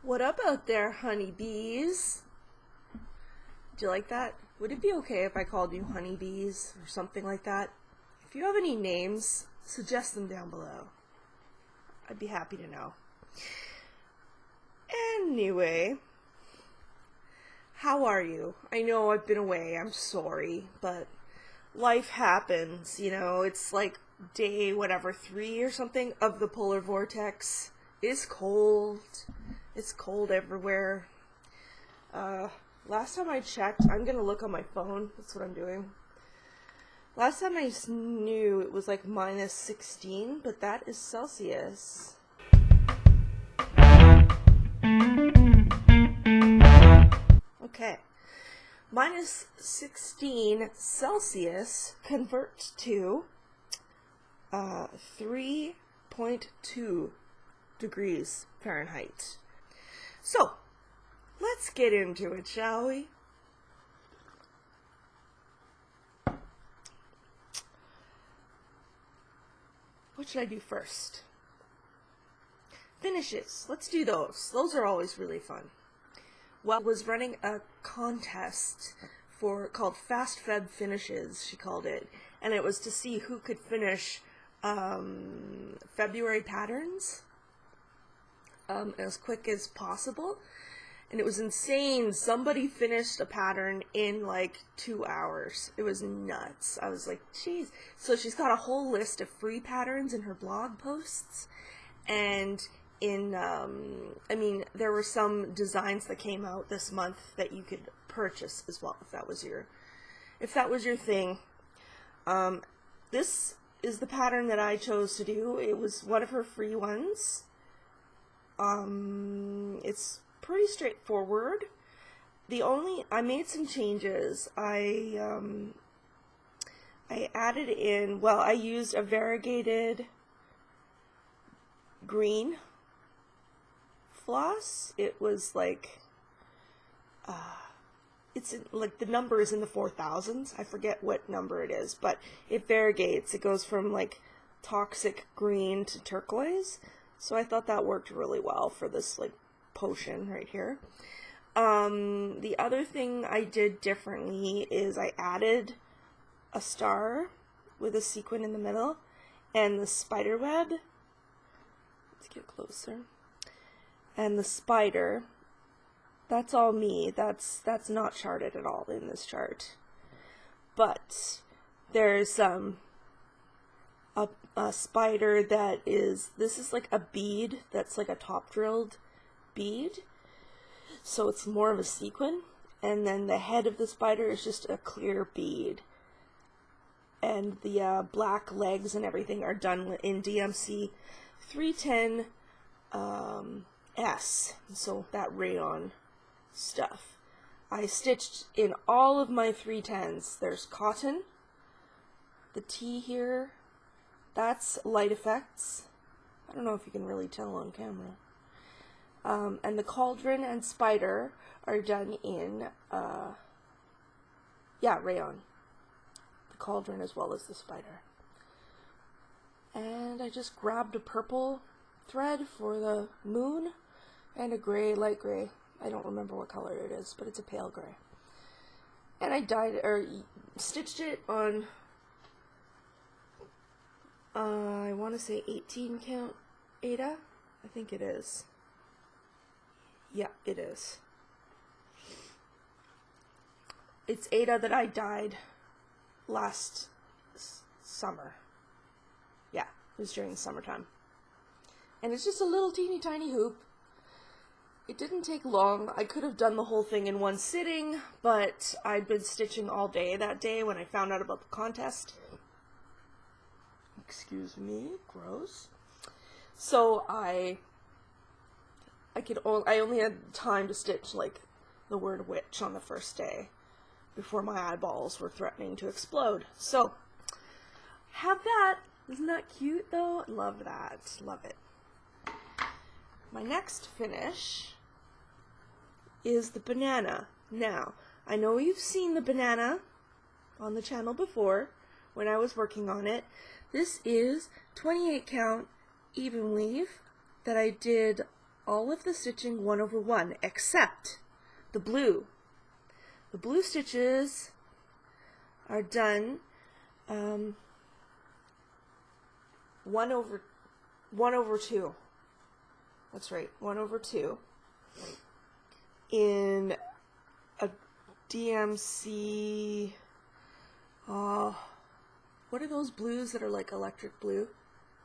What up out there, honeybees? Do you like that? Would it be okay if I called you honeybees or something like that? If you have any names, suggest them down below. I'd be happy to know. Anyway, how are you? I know I've been away, I'm sorry, but life happens, you know, it's like day whatever, 3 or something of the polar vortex. It's cold. It's cold everywhere. Last time I checked, I'm gonna look on my phone. That's what I'm doing. Last time I knew it was like minus 16, but that is Celsius. Okay. Minus 16 Celsius converts to 3.2 degrees Fahrenheit. So, let's get into it, shall we? What should I do first? Finishes. Let's do those. Those are always really fun. Well, I was running a contest called Fast Feb Finishes, she called it. And it was to see who could finish February patterns as quick as possible. And it was insane. Somebody finished a pattern in like 2 hours. It was nuts. I was like, geez. So she's got a whole list of free patterns in her blog posts. And there were some designs that came out this month that you could purchase as well, if that was your thing. This is the pattern that I chose to do. It was one of her free ones. It's pretty straightforward. I made some changes. I added in, well, I used a variegated green floss. It was like, the number is in the 4000s. I forget what number it is, but it variegates. It goes from like toxic green to turquoise. So I thought that worked really well for this like potion right here. The other thing I did differently is I added a star with a sequin in the middle and the spider web. Let's get closer. And the spider, that's all me. That's not charted at all in this chart. But there's a spider that this is like a bead that's like a top drilled bead, so it's more of a sequin, and then the head of the spider is just a clear bead, and the black legs and everything are done in DMC 310 S, so that rayon stuff. I stitched in all of my 310s. There's cotton, the T here, that's light effects. I don't know if you can really tell on camera. And the cauldron and spider are done in, rayon. The cauldron as well as the spider. And I just grabbed a purple thread for the moon and a gray, light gray. I don't remember what color it is, but it's a pale gray. And I stitched it on, I want to say 18 count Aida. I think it is. Yeah, it is. It's Aida that I dyed last summer. Yeah, it was during the summertime. And it's just a little teeny tiny hoop. It didn't take long. I could have done the whole thing in one sitting, but I'd been stitching all day that day when I found out about the contest. Excuse me, gross. So I only had time to stitch like the word witch on the first day before my eyeballs were threatening to explode. So have that. Isn't that cute though? Love that. Love it. My next finish is the banana. Now, I know you've seen the banana on the channel before when I was working on it. This is 28 count even weave that I did all of the stitching 1/1 except the blue. The blue stitches are done 1/2. That's right, 1/2 in a DMC. What are those blues that are like electric blue?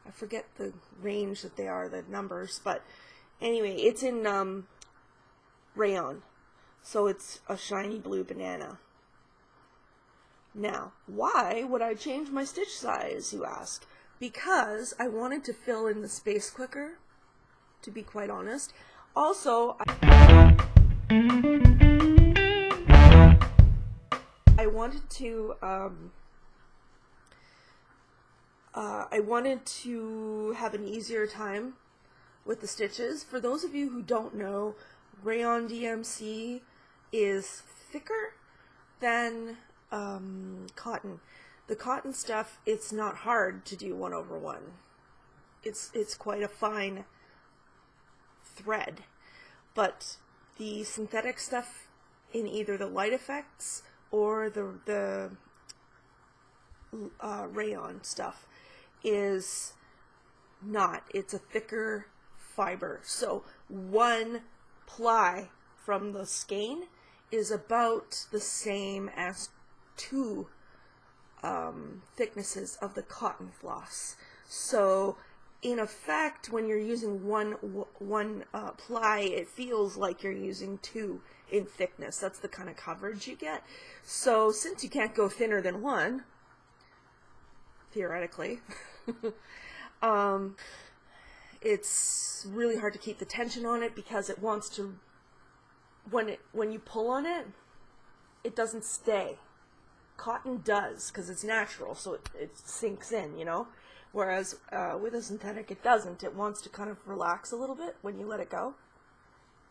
I forget the range that they are, the numbers, but anyway, it's in rayon, so it's a shiny blue banana. Now, why would I change my stitch size, you ask? Because I wanted to fill in the space quicker, to be quite honest. Also, I wanted to have an easier time with the stitches. For those of you who don't know, rayon DMC is thicker than cotton. The cotton stuff, it's not hard to do 1/1. It's quite a fine thread, but the synthetic stuff in either the light effects or the rayon stuff is not. It's a thicker fiber. So one ply from the skein is about the same as two thicknesses of the cotton floss. So in effect, when you're using one ply, it feels like you're using two in thickness. That's the kind of coverage you get. So since you can't go thinner than one, theoretically, it's really hard to keep the tension on it because it wants to, when you pull on it, it doesn't stay. Cotton does, because it's natural, so it sinks in, you know? Whereas with a synthetic, it doesn't. It wants to kind of relax a little bit when you let it go.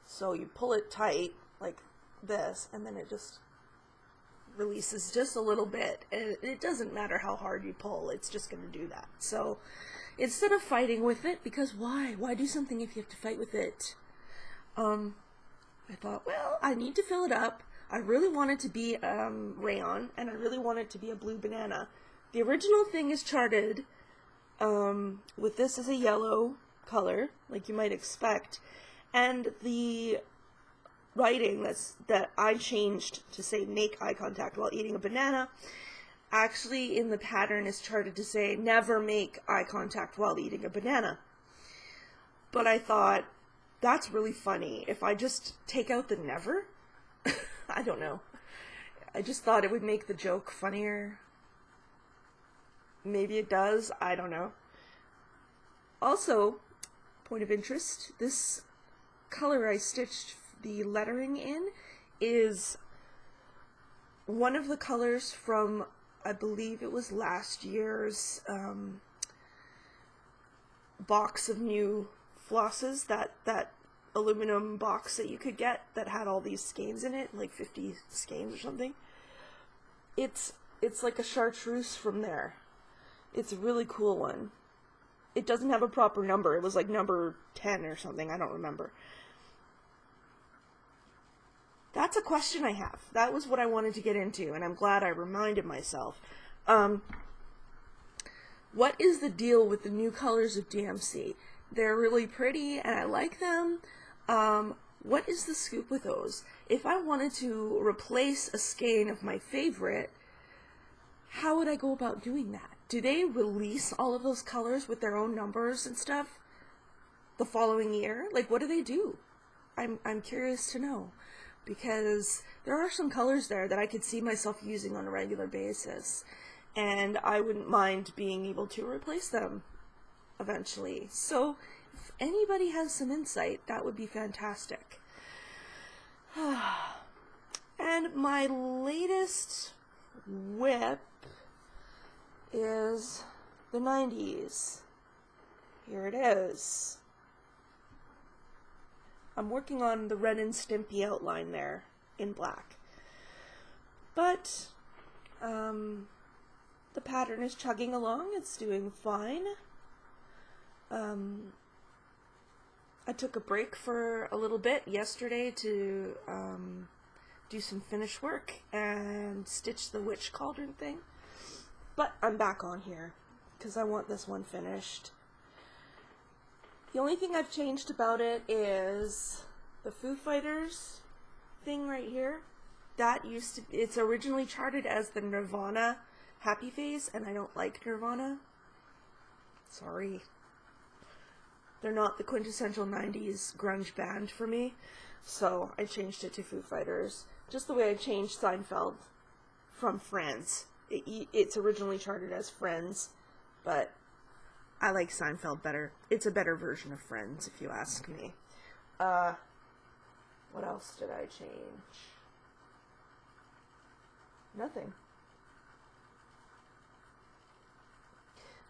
So you pull it tight, like this, and then it just releases just a little bit. And it doesn't matter how hard you pull, it's just going to do that. So instead of fighting with it, because why? Why do something if you have to fight with it? I thought, well, I need to fill it up. I really want it to be rayon, and I really want it to be a blue banana. The original thing is charted with this as a yellow color, like you might expect, and the writing that I changed to say make eye contact while eating a banana, actually in the pattern is charted to say never make eye contact while eating a banana. But I thought, that's really funny. If I just take out the never, I don't know. I just thought it would make the joke funnier. Maybe it does. I don't know. Also, point of interest, this color I stitched the lettering in is one of the colors from, I believe it was last year's box of new flosses, that aluminum box that you could get that had all these skeins in it, like 50 skeins or something. It's like a chartreuse from there. It's a really cool one. It doesn't have a proper number. It was like number 10 or something. I don't remember. That's a question I have. That was what I wanted to get into, and I'm glad I reminded myself. What is the deal with the new colors of DMC? They're really pretty, and I like them. What is the scoop with those? If I wanted to replace a skein of my favorite, how would I go about doing that? Do they release all of those colors with their own numbers and stuff the following year? Like, what do they do? I'm curious to know, because there are some colors there that I could see myself using on a regular basis, and I wouldn't mind being able to replace them eventually. So if anybody has some insight, that would be fantastic. And my latest whip is the 90s. Here it is. I'm working on the Ren and Stimpy outline there in black. But the pattern is chugging along. It's doing fine. I took a break for a little bit yesterday to do some finish work and stitch the witch cauldron thing. But I'm back on here because I want this one finished. The only thing I've changed about it is the Foo Fighters thing right here. That used to, it's originally charted as the Nirvana Happy Face, and I don't like Nirvana. Sorry. They're not the quintessential 90s grunge band for me, so I changed it to Foo Fighters. Just the way I changed Seinfeld from Friends. It's originally charted as Friends, but I like Seinfeld better. It's a better version of Friends, if you ask me. What else did I change? Nothing.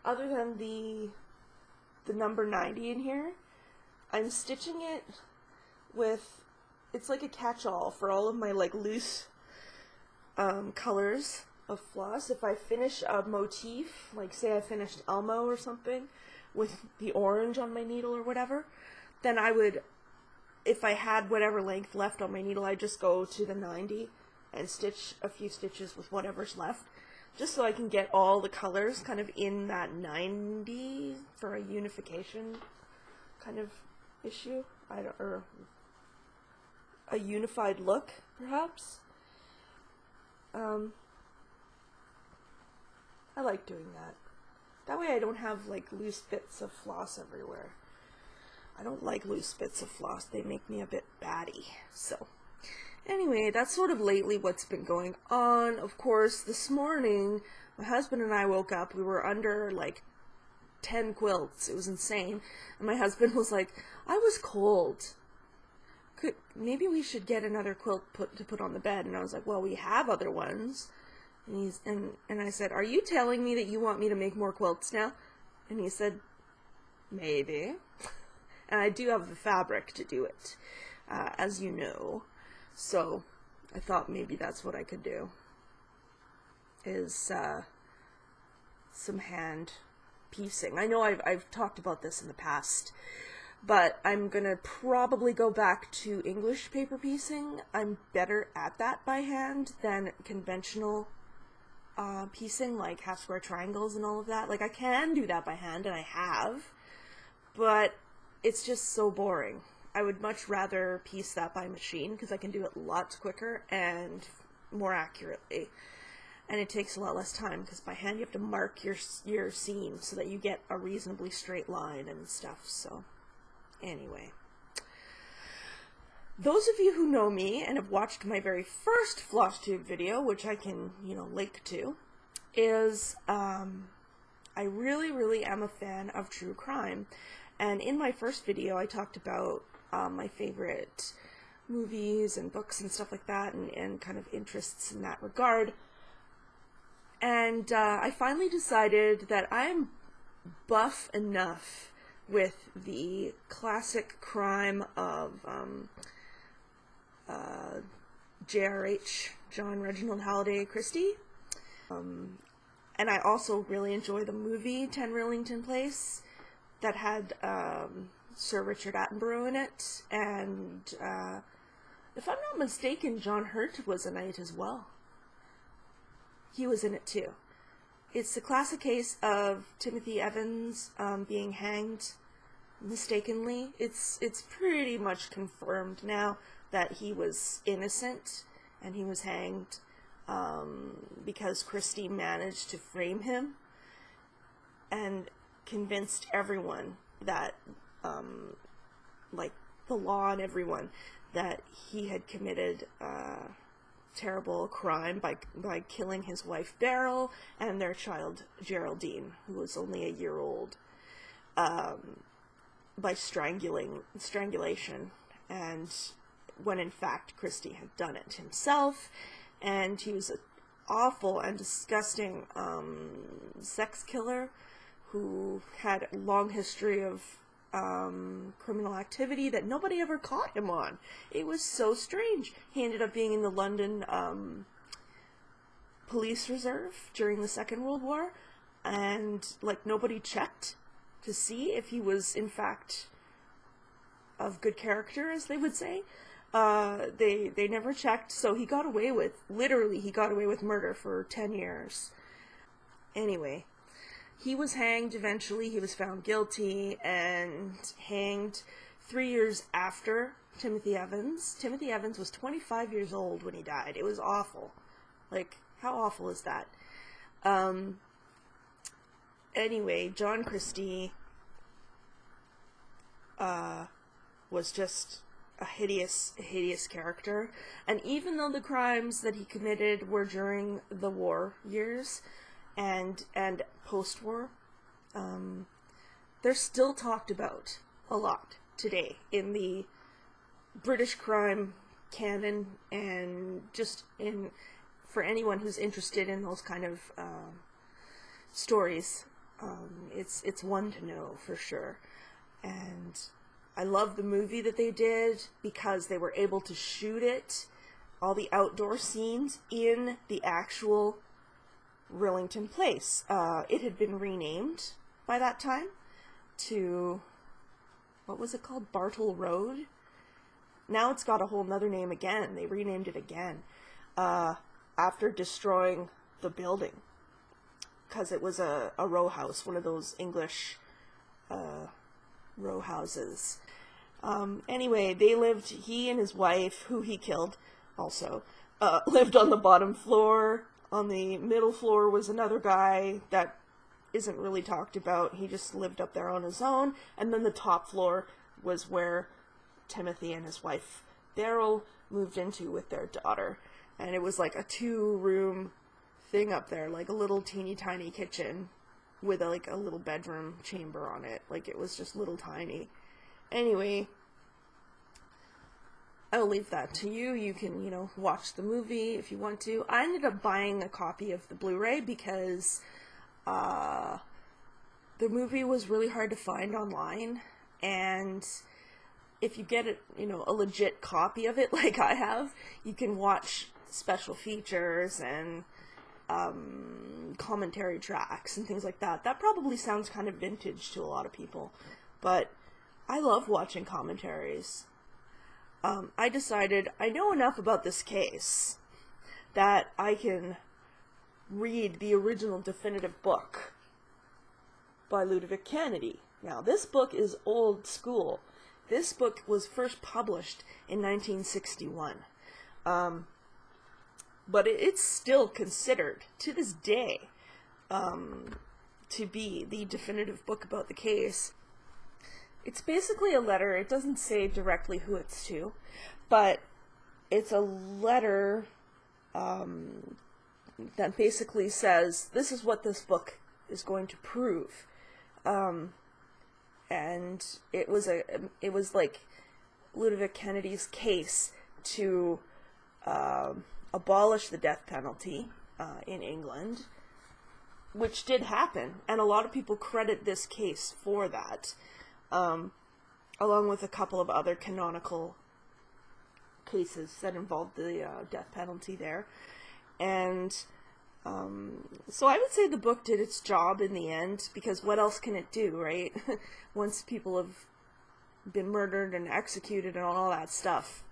Other than the number 90 in here, I'm stitching it with, it's like a catch-all for all of my like loose colors of floss. If I finish a motif, like say I finished Elmo or something with the orange on my needle or whatever, then I would, if I had whatever length left on my needle, I'd just go to the 90 and stitch a few stitches with whatever's left, just so I can get all the colors kind of in that 90 for a unification kind of issue, or a unified look, perhaps. I like doing that. That way I don't have like loose bits of floss everywhere. I don't like loose bits of floss. They make me a bit batty. So anyway, that's sort of lately what's been going on. Of course, this morning, my husband and I woke up. We were under like 10 quilts. It was insane. And my husband was like, I was cold. Maybe we should get another quilt to put on the bed. And I was like, well, we have other ones. And I said, are you telling me that you want me to make more quilts now? And he said, maybe. And I do have the fabric to do it, as you know. So I thought maybe that's what I could do, is some hand piecing. I know I've talked about this in the past, but I'm going to probably go back to English paper piecing. I'm better at that by hand than conventional piecing, like half square triangles and all of that. Like, I can do that by hand, and I have, but it's just so boring. I would much rather piece that by machine, because I can do it lots quicker and more accurately. And it takes a lot less time, because by hand you have to mark your seam so that you get a reasonably straight line and stuff. So anyway, those of you who know me and have watched my very first flosstube video, which I can, link to, is I really am a fan of true crime. And in my first video, I talked about my favorite movies and books and stuff like that, and kind of interests in that regard. And I finally decided that I'm buff enough with the classic crime of JRH, John Reginald Halliday Christie. And I also really enjoy the movie 10 Rillington Place that had Sir Richard Attenborough in it, and if I'm not mistaken, John Hurt was in it as well. He was in it too. It's the classic case of Timothy Evans being hanged mistakenly. It's pretty much confirmed now that he was innocent and he was hanged because Christie managed to frame him and convinced everyone that, like the law and everyone, that he had committed terrible crime by killing his wife Beryl and their child Geraldine, who was only a year old, by strangulation, and when in fact Christie had done it himself, and he was an awful and disgusting sex killer who had a long history of criminal activity that nobody ever caught him on. It was so strange. He ended up being in the London police reserve during the Second World War, and like nobody checked to see if he was in fact of good character, as they would say. They never checked, so he got away with, literally he got away with murder for 10 years. Anyway, he was hanged eventually. He was found guilty and hanged 3 years after Timothy Evans. Timothy Evans was 25 years old when he died. It was awful. Like, how awful is that? Anyway, John Christie was just a hideous character. And even though the crimes that he committed were during the war years and post-war, they're still talked about a lot today in the British crime canon, and just for anyone who's interested in those kind of stories. It's one to know for sure. And I love the movie that they did because they were able to shoot it, all the outdoor scenes, in the actual Rillington place. It had been renamed by that time to, what was it called? Bartle Road? Now it's got a whole nother name again. They renamed it again after destroying the building, because it was a row house, one of those English row houses. Anyway, he and his wife, who he killed also, lived on the bottom floor. On the middle floor was another guy that isn't really talked about. He just lived up there on his own. And then the top floor was where Timothy and his wife, Beryl, moved into with their daughter. And it was like a 2-room thing up there, like a little teeny tiny kitchen with a little bedroom chamber on it. Like, it was just little tiny. Anyway, I'll leave that to you. You can, watch the movie if you want to. I ended up buying a copy of the Blu-ray because the movie was really hard to find online, and if you get it, a legit copy of it like I have, you can watch special features and commentary tracks and things like that. That probably sounds kind of vintage to a lot of people, but I love watching commentaries. I decided I know enough about this case that I can read the original definitive book by Ludovic Kennedy. Now, this book is old school. This book was first published in 1961. But it's still considered, to this day, to be the definitive book about the case. It's basically a letter. It doesn't say directly who it's to, but it's a letter that basically says, this is what this book is going to prove. And it was like Ludovic Kennedy's case to abolish the death penalty in England, which did happen, and a lot of people credit this case for that, along with a couple of other canonical cases that involved the death penalty there. And so I would say the book did its job in the end, because what else can it do, right? Once people have been murdered and executed and all that stuff,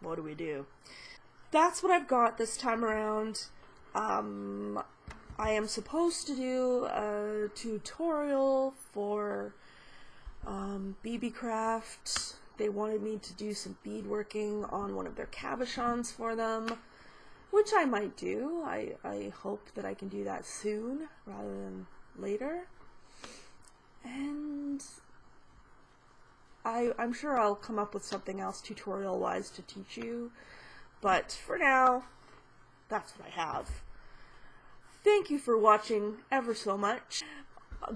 what do we do? That's what I've got this time around. I am supposed to do a tutorial for BB Craft. They wanted me to do some beadworking on one of their cabochons for them, which I might do. I hope that I can do that soon rather than later. And I'm sure I'll come up with something else tutorial-wise to teach you. But for now, that's what I have. Thank you for watching ever so much.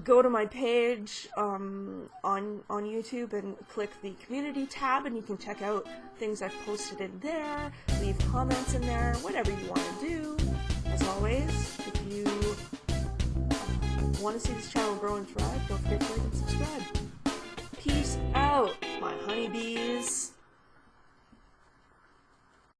Go to my page on YouTube and click the community tab, and you can check out things I've posted in there, leave comments in there, whatever you want to do. As always, if you want to see this channel grow and thrive, don't forget to like and subscribe. Peace out, my honeybees.